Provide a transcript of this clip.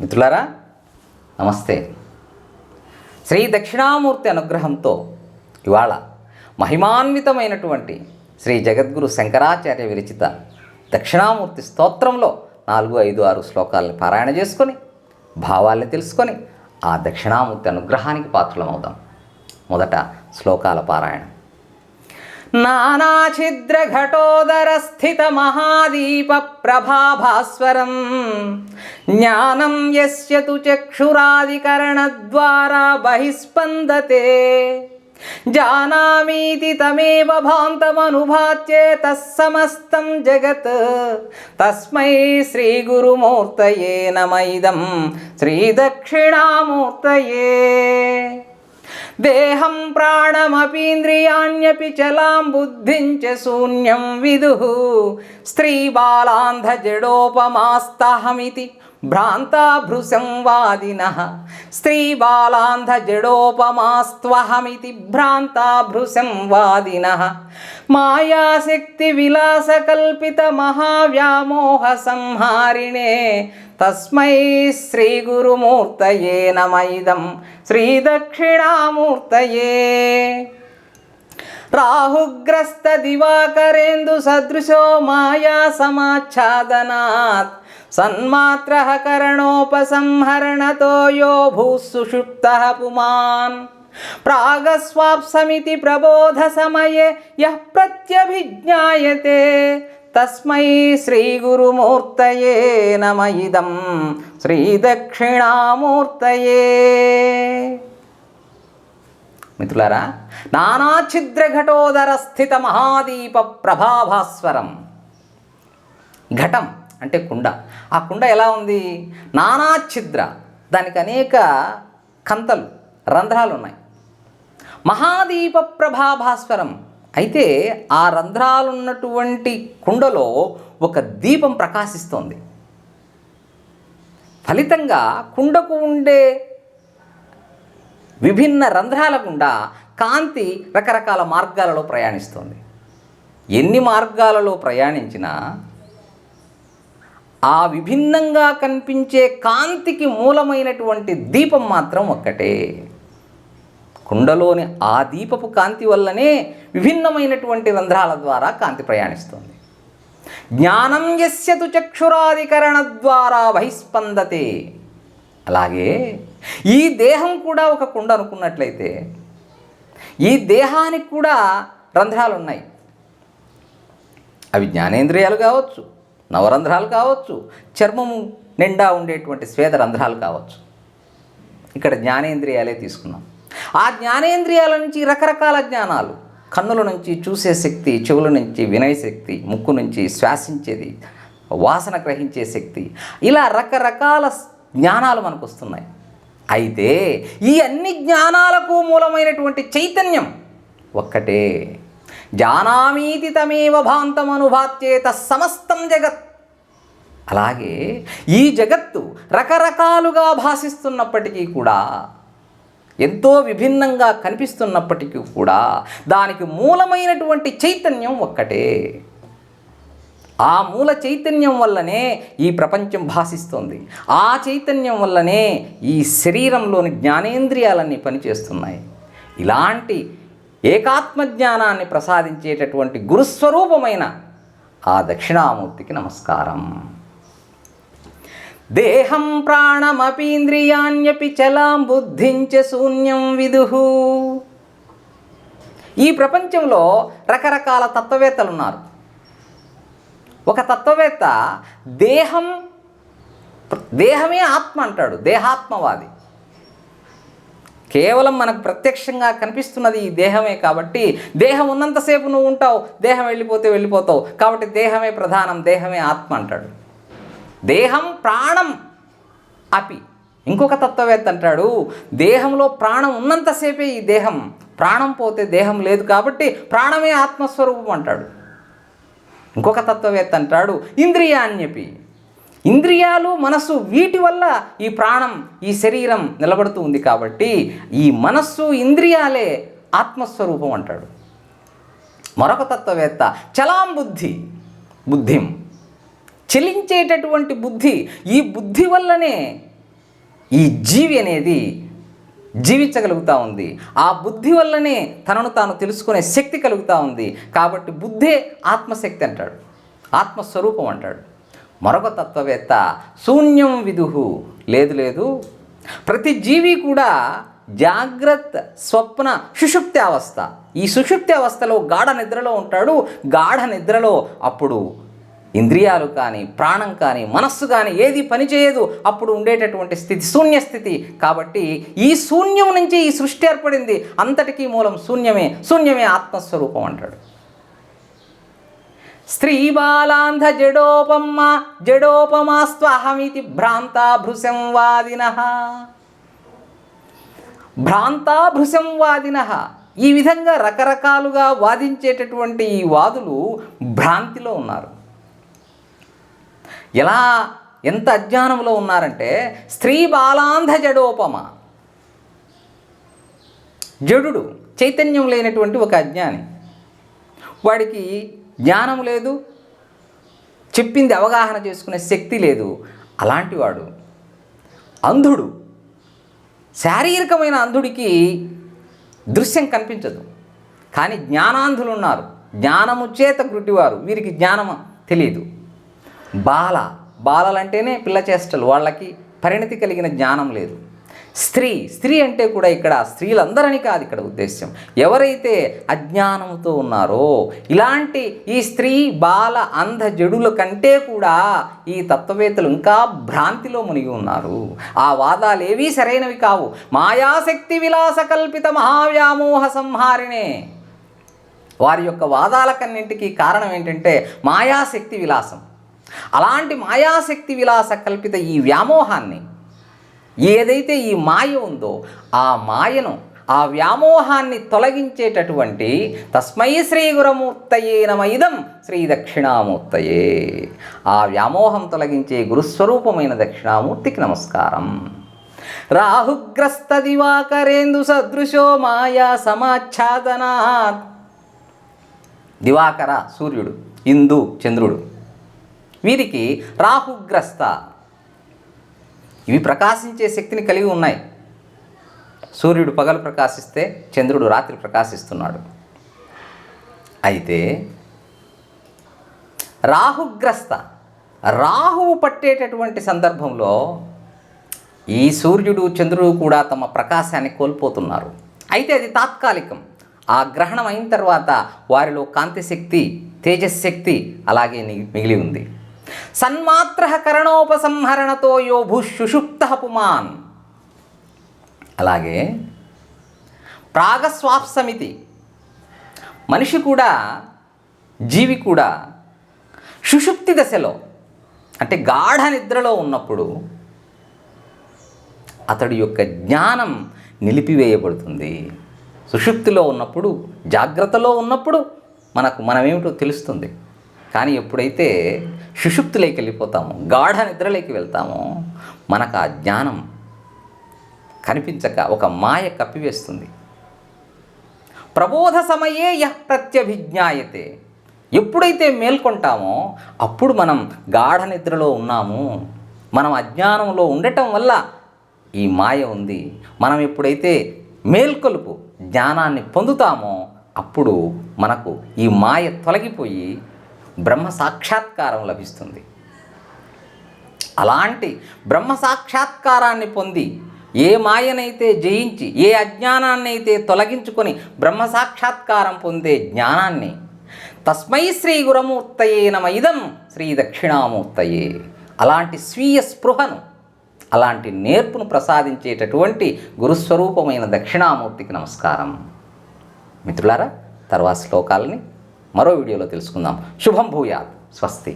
మిత్రులారా నమస్తే. శ్రీ దక్షిణామూర్తి అనుగ్రహంతో ఇవాళ మహిమాన్వితమైనటువంటి శ్రీ జగద్గురు శంకరాచార్య విరచిత దక్షిణామూర్తి స్తోత్రంలో 4, 5, 6 శ్లోకాలని పారాయణ చేసుకొని భావాల్ని తెలుసుకొని ఆ దక్షిణామూర్తి అనుగ్రహానికి పాత్రలమవుదాం. మొదట శ్లోకాల పారాయణ. నానాఛిద్ర ఘటోదర స్థిత మహాదీప ప్రభాభాస్వరం జ్ఞానం యస్య తు చక్షురాదికరణద్వారా బహిస్పందతే జానామీతి తమేవ భాంతమనుభాత్యే తస్సమస్తం జగత్ తస్మై శ్రీ గురుమూర్తయే నమ ఇదం శ్రీ దక్షిణామూర్తయే. దేహం ప్రాణమపీంద్రియాణ్యపి చలాం బుద్ధిం చ శూన్యం విదుః స్త్రీ బాలాంధ జడోపమాస్తహమితి భ్రాంతాభృసంవాదినః. స్త్రీ బాలాంధ జడోపమాస్త్వహమితి భ్రాంతాభృసంవాదినః. మాయాశక్తి విలాసకల్పిత మహావ్యామోహ సంహారిణే తస్మై శ్రీ గురుమూర్తయే నమ ఇదం శ్రీ దక్షిణామూర్తయే. రాహుగ్రస్త దివాకరేందు సదృశో మాయా సమాచ్ఛాదనాత్ సన్మాత్రః కరణోపసంహరణతో యో భూస్సుషుప్తః పుమాన్ ప్రాగస్వాప్సమితి ప్రబోధ సమయే యః ప్రత్యభిజ్ఞాయతే తస్మై శ్రీ గురుమూర్తయే నమ ఇదం శ్రీ దక్షిణామూర్తయే. మిత్రులారా, నానాఛిద్ర ఘటోదర స్థిత మహాదీప ప్రభాభాస్వరం. ఘటం అంటే కుండ. ఆ కుండ ఎలా ఉంది? నానాఛిద్ర, దానికి అనేక కంతలు, రంధ్రాలు ఉన్నాయి. మహాదీప ప్రభాభాస్వరం, అయితే ఆ రంధ్రాలున్నటువంటి కుండలో ఒక దీపం ప్రకాశిస్తోంది. ఫలితంగా కుండకు ఉండే విభిన్న రంధ్రాల గుండా కాంతి రకరకాల మార్గాలలో ప్రయాణిస్తుంది. ఎన్ని మార్గాలలో ప్రయాణించినా ఆ విభిన్నంగా కనిపించే కాంతికి మూలమైనటువంటి దీపం మాత్రం ఒక్కటే. కుండలోని ఆ దీపపు కాంతి వల్లనే విభిన్నమైనటువంటి రంధ్రాల ద్వారా కాంతి ప్రయాణిస్తుంది. జ్ఞానం యస్య తు చక్షురాదికరణ ద్వారా బహిస్పందతే. అలాగే ఈ దేహం కూడా ఒక కుండ అనుకున్నట్లయితే ఈ దేహానికి కూడా రంధ్రాలు ఉన్నాయి. అవి జ్ఞానేంద్రియాలు కావచ్చు, నవరంధ్రాలు కావచ్చు, చర్మము నిండా ఉండేటువంటి స్వేద రంధ్రాలు కావచ్చు. ఇక్కడ జ్ఞానేంద్రియాలే తీసుకున్నాం. ఆ జ్ఞానేంద్రియాల నుంచి రకరకాల జ్ఞానాలు, కన్నుల నుంచి చూసే శక్తి, చెవుల నుంచి వినయ శక్తి, ముక్కు నుంచి శ్వాసించేది, వాసన గ్రహించే శక్తి, ఇలా రకరకాల జ్ఞానాలు మనకు వస్తున్నాయి. అయితే ఈ అన్ని జ్ఞానాలకు మూలమైనటువంటి చైతన్యం ఒక్కటే. జానామీతి తమేవ భాంతమనుభాత్యే తస్సమస్తం జగత్. అలాగే ఈ జగత్తు రకరకాలుగా భాషిస్తున్నప్పటికీ కూడా, ఎంతో విభిన్నంగా కనిపిస్తున్నప్పటికీ కూడా దానికి మూలమైనటువంటి చైతన్యం ఒక్కటే. ఆ మూల చైతన్యం వల్లనే ఈ ప్రపంచం భాషిస్తుంది. ఆ చైతన్యం వల్లనే ఈ శరీరంలోని జ్ఞానేంద్రియాలన్నీ పనిచేస్తున్నాయి. ఇలాంటి ఏకాత్మ జ్ఞానాన్ని ప్రసాదించేటటువంటి గురుస్వరూపమైన ఆ దక్షిణామూర్తికి నమస్కారం. దేహం ప్రాణమపీంద్రియాణ్యపి చలాం బుద్ధిం చ శూన్యం విదుః. ఈ ప్రపంచంలో రకరకాల తత్వవేత్తలు ఉన్నారు. ఒక తత్వవేత్త దేహమే ఆత్మ అంటాడు, దేహాత్మవాది. కేవలం మనకు ప్రత్యక్షంగా కనిపిస్తున్నది ఈ దేహమే కాబట్టి దేహం ఉన్నంతసేపు నువ్వు ఉంటావు, దేహం వెళ్ళిపోతే వెళ్ళిపోతావు, కాబట్టి దేహమే ప్రధానం, దేహమే ఆత్మ అంటాడు. దేహం ప్రాణం అపి. ఇంకొక తత్వవేత్త అంటాడు, దేహంలో ప్రాణం ఉన్నంతసేపే ఈ దేహం, ప్రాణం పోతే దేహం లేదు కాబట్టి ప్రాణమే ఆత్మస్వరూపం అంటాడు. ఇంకొక తత్వవేత్త అంటాడు ఇంద్రియాణ్యపి. ఇంద్రియాలు, మనస్సు, వీటి వల్ల ఈ ప్రాణం, ఈ శరీరం నిలబడుతూ ఉంది కాబట్టి ఈ మనస్సు, ఇంద్రియాలే ఆత్మస్వరూపం అంటాడు. మరొక తత్వవేత్త చలాం బుద్ధిం, చలించేటటువంటి బుద్ధి, ఈ బుద్ధి వల్లనే ఈ జీవి అనేది జీవించగలుగుతూ ఉంది. ఆ బుద్ధి వల్లనే తనను తాను తెలుసుకునే శక్తి కలుగుతూ ఉంది. కాబట్టి బుద్ధే ఆత్మశక్తి అంటాడు, ఆత్మస్వరూపం అంటాడు. మరొక తత్వవేత్త శూన్యం విదుహు, లేదు ప్రతి జీవి కూడా జాగ్రత్త, స్వప్న, సుషుప్తి అవస్థ. ఈ సుషుప్తి అవస్థలో గాఢ నిద్రలో ఉంటాడు. గాఢ నిద్రలో అప్పుడు ఇంద్రియాలు కానీ, ప్రాణం కానీ, మనస్సు కానీ ఏది పనిచేయదు. అప్పుడు ఉండేటటువంటి స్థితి శూన్యస్థితి. కాబట్టి ఈ శూన్యం నుంచి ఈ సృష్టి ఏర్పడింది. అంతటికీ మూలం శూన్యమే. శూన్యమే ఆత్మస్వరూపం అంటాడు. స్త్రీ బాలాంధ జడోపమాస్త్వహమితి భ్రాంతాభృశంవాదిన. ఈ విధంగా రకరకాలుగా వాదించేటటువంటి ఈ వాదులు భ్రాంతిలో ఉన్నారు. ఎంత అజ్ఞానంలో ఉన్నారంటే, స్త్రీ బాలాంధ జడోపమ, జడుడు చైతన్యం లేనటువంటి ఒక అజ్ఞాని, వాడికి జ్ఞానం లేదు, చెప్పింది అవగాహన చేసుకునే శక్తి లేదు. అలాంటి వాడు అంధుడు. శారీరకమైన అంధుడికి దృశ్యం కనిపించదు, కానీ జ్ఞానాంధులు ఉన్నారు. జ్ఞానము చేత గుడ్డివారు, వీరికి జ్ఞానం తెలియదు. బాలలంటేనే పిల్ల చేష్టలు, వాళ్ళకి పరిణతి కలిగిన జ్ఞానం లేదు. స్త్రీ అంటే కూడా ఇక్కడ స్త్రీలందరని కాదు ఇక్కడ ఉద్దేశ్యం. ఎవరైతే అజ్ఞానంతో ఉన్నారో, ఇలాంటి ఈ స్త్రీ బాల అంధ జడుల కంటే కూడా ఈ తత్వవేత్తలు ఇంకా భ్రాంతిలో మునిగి ఉన్నారు. ఆ వాదాలు ఏవీ సరైనవి కావు. మాయాశక్తి విలాస కల్పిత మహావ్యామోహ సంహారిణే. వారి యొక్క వాదాలకన్నింటికీ కారణం ఏంటంటే మాయాశక్తి విలాసం. అలాంటి మాయాశక్తి విలాస కల్పిత ఈ వ్యామోహాన్ని, ఏదైతే ఈ మాయ ఉందో ఆ మాయను, ఆ వ్యామోహాన్ని తొలగించేటటువంటి తస్మై శ్రీ గురుమూర్తయే నమ ఇదం శ్రీ దక్షిణామూర్తయే, ఆ వ్యామోహం తొలగించే గురుస్వరూపమైన దక్షిణామూర్తికి నమస్కారం. రాహుగ్రస్త దివాకరేందు సదృశో మాయా సమాచ్ఛాదనాత్. దివాకర సూర్యుడు, ఇందు చంద్రుడు, వీరికి రాహుగ్రస్త, ఇవి ప్రకాశించే శక్తిని కలిగి ఉన్నాయి. సూర్యుడు పగలు ప్రకాశిస్తే చంద్రుడు రాత్రి ప్రకాశిస్తున్నాడు. అయితే రాహుగ్రస్త, రాహువు పట్టేటటువంటి సందర్భంలో ఈ సూర్యుడు చంద్రుడు కూడా తమ ప్రకాశాన్ని కోల్పోతున్నారు. అయితే అది తాత్కాలికం. ఆ గ్రహణం అయిన తర్వాత వారిలో కాంతిశక్తి, తేజశక్తి అలాగే మిగిలి ఉంది. సన్మాత్ర కరణోపసంహరణతో యో భూషుషుప్త పుమాన్. అలాగే ప్రాగస్వాప్సమితి, మనిషి కూడా, జీవి కూడా సుషుప్తి దశలో అంటే గాఢ నిద్రలో ఉన్నప్పుడు అతడి యొక్క జ్ఞానం నిలిపివేయబడుతుంది. సుషుప్తిలో ఉన్నప్పుడు, జాగ్రత్తలో ఉన్నప్పుడు మనమేమిటో తెలుస్తుంది. కానీ ఎప్పుడైతే సుషుప్తిలోకి వెళ్ళిపోతామో, గాఢ నిద్రలోకి వెళ్తామో, మనకు ఆ జ్ఞానం కనిపించక ఒక మాయ కప్పివేస్తుంది. ప్రబోధ సమయే యః ప్రత్యభిజ్ఞాయతే. ఎప్పుడైతే మేల్కొంటామో అప్పుడు మనం గాఢ నిద్రలో ఉన్నాము, మనం అజ్ఞానంలో ఉండటం వల్ల ఈ మాయ ఉంది. మనం ఎప్పుడైతే మేల్కొలుపు జ్ఞానాన్ని పొందుతామో అప్పుడు మనకు ఈ మాయ తొలగిపోయి బ్రహ్మ సాక్షాత్కారం లభిస్తుంది. అలాంటి బ్రహ్మ సాక్షాత్కారాన్ని పొంది, ఏ మాయనైతే జయించి, ఏ అజ్ఞానాన్నైతే తొలగించుకొని బ్రహ్మ సాక్షాత్కారం పొందే జ్ఞానాన్ని తస్మై శ్రీ గురుమూర్తయే నమ ఇదం శ్రీ దక్షిణామూర్తయే, అలాంటి స్వీయ స్పృహను, అలాంటి నేర్పును ప్రసాదించేటటువంటి గురుస్వరూపమైన దక్షిణామూర్తికి నమస్కారం. మిత్రులారా, తర్వాత శ్లోకాలని మరో వీడియోలో తెలుసుకుందాం. శుభం భూయాత్. స్వస్తి.